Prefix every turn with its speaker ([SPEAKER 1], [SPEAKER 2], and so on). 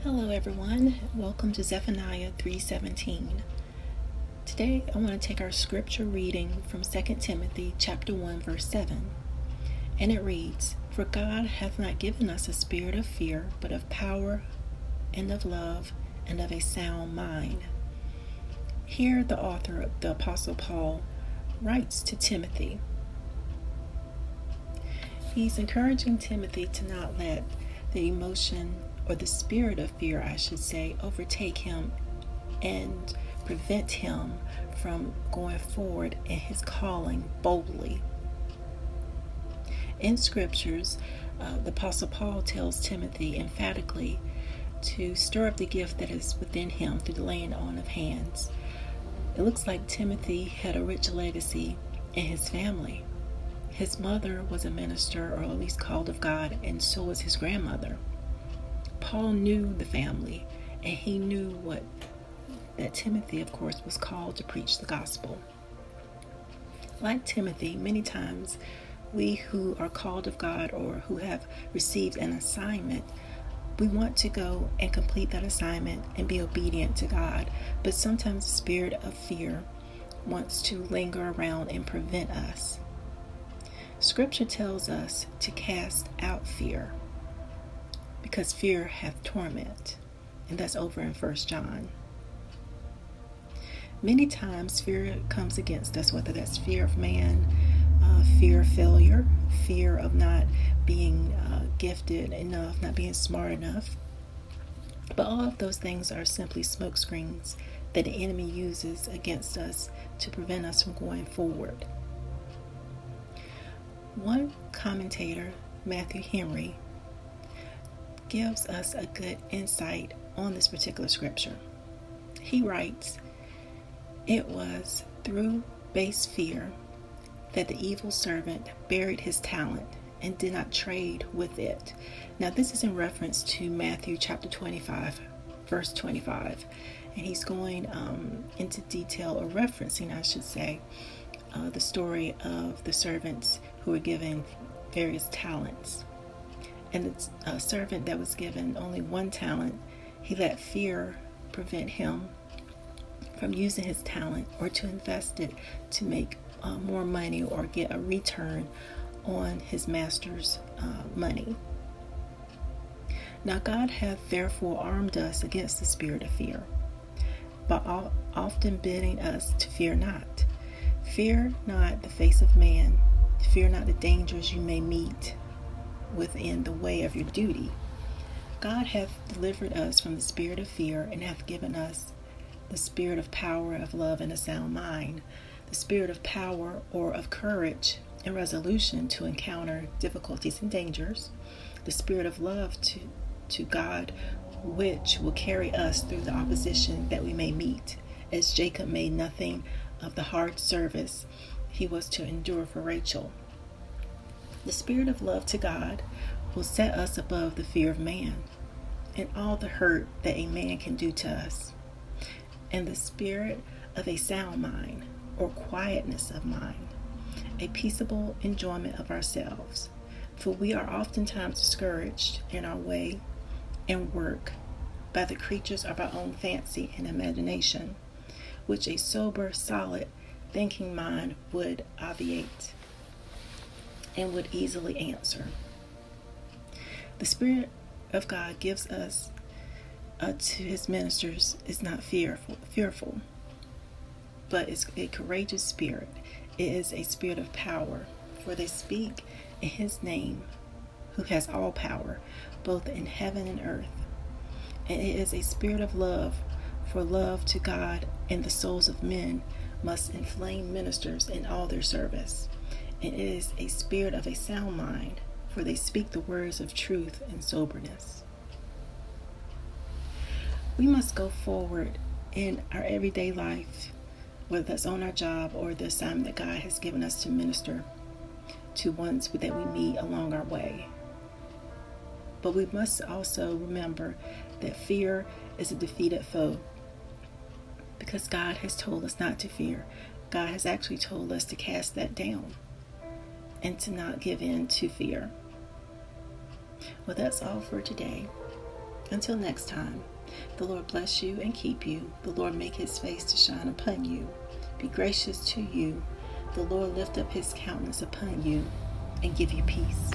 [SPEAKER 1] Hello everyone, welcome to Zephaniah 3:17. Today I want to take our scripture reading from 2 Timothy chapter 1 verse 7. And it reads, "For God hath not given us a spirit of fear, but of power and of love and of a sound mind." Here the author, the Apostle Paul, writes to Timothy. He's encouraging Timothy to not let the emotion or the spirit of fear, I should say, overtake him and prevent him from going forward in his calling boldly. In scriptures, the Apostle Paul tells Timothy emphatically to stir up the gift that is within him through the laying on of hands. It looks like Timothy had a rich legacy in his family. His mother was a minister, or at least called of God, and so was his grandmother. Paul knew the family, and he knew that Timothy, of course, was called to preach the gospel. Like Timothy, many times we who are called of God or who have received an assignment, we want to go and complete that assignment and be obedient to God, but sometimes the spirit of fear wants to linger around and prevent us. Scripture tells us to cast out fear, because fear hath torment, and that's over in 1 John. Many times fear comes against us, whether that's fear of man, fear of failure, fear of not being gifted enough, not being smart enough. But all of those things are simply smoke screens that the enemy uses against us to prevent us from going forward. One commentator, Matthew Henry, gives us a good insight on this particular scripture. He writes, "It was through base fear that the evil servant buried his talent and did not trade with it." Now this is in reference to Matthew chapter 25, verse 25. And he's going into detail, or referencing, I should say, the story of the servants who were given various talents. And the servant that was given only one talent, he let fear prevent him from using his talent or to invest it to make more money or get a return on his master's money. Now God hath therefore armed us against the spirit of fear, by often bidding us to fear not. Fear not the face of man. Fear not the dangers you may meet within the way of your duty. God hath delivered us from the spirit of fear, and hath given us the spirit of power, of love, and a sound mind. The spirit of power, or of courage and resolution to encounter difficulties and dangers. The spirit of love to God, which will carry us through the opposition that we may meet. As Jacob made nothing of the hard service he was to endure for Rachel. The spirit of love to God will set us above the fear of man and all the hurt that a man can do to us. And the spirit of a sound mind, or quietness of mind, a peaceable enjoyment of ourselves. For we are oftentimes discouraged in our way and work by the creatures of our own fancy and imagination, which a sober, solid, thinking mind would obviate and would easily answer. The Spirit of God gives us to his ministers is not fearful, but it's a courageous spirit. It is a spirit of power, for they speak in his name, who has all power, both in heaven and earth. And it is a spirit of love, for love to God and the souls of men must inflame ministers in all their service. And it is a spirit of a sound mind, for they speak the words of truth and soberness. We must go forward in our everyday life, whether that's on our job or the assignment that God has given us to minister to ones that we meet along our way. But we must also remember that fear is a defeated foe, because God has told us not to fear. God has actually told us to cast that down and to not give in to fear. Well, that's all for today. Until next time, the Lord bless you and keep you. The Lord make his face to shine upon you, be gracious to you. The Lord lift up his countenance upon you and give you peace.